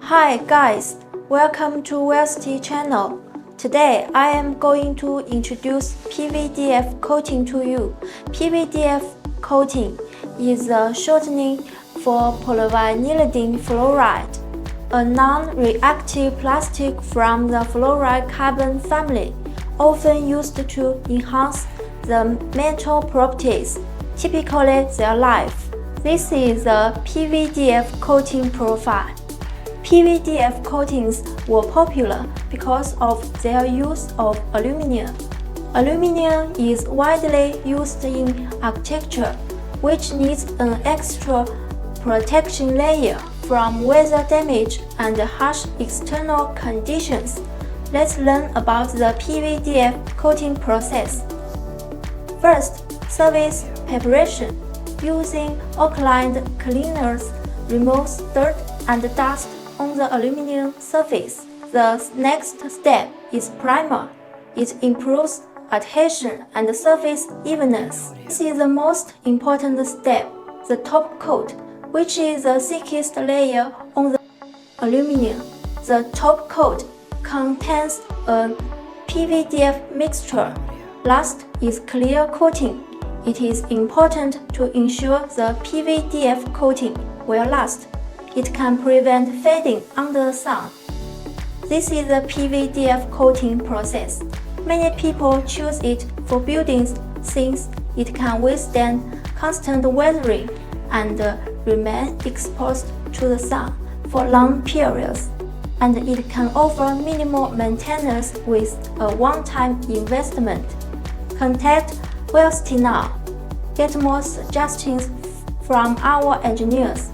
Hi guys, welcome to Wellste channel. Today I am going to introduce PVDF coating to you. PVDF coating is a shortening for polyvinylidene fluoride, a non-reactive plastic from the fluorocarbon family, often used to enhance the metal properties, typically their life. This is a PVDF coating profile. PVDF coatings were popular because of their use of aluminum. Aluminum is widely used in architecture, which needs an extra protection layer from weather damage and harsh external conditions. Let's learn about the PVDF coating process. First, surface preparation. Using alkaline cleaners removes dirt and dust on the aluminum surface. The next step is primer. It improves adhesion and surface evenness. This is the most important step, the top coat, which is the thickest layer on the aluminum. The top coat contains a PVDF mixture. Last is clear coating. It is important to ensure the PVDF coating will last. It can prevent fading under the sun. This is the PVDF coating process. Many people choose it for buildings since it can withstand constant weathering and remain exposed to the sun for long periods. And it can offer minimal maintenance with a one-time investment. Contact Wellste now. Get more suggestions from our engineers.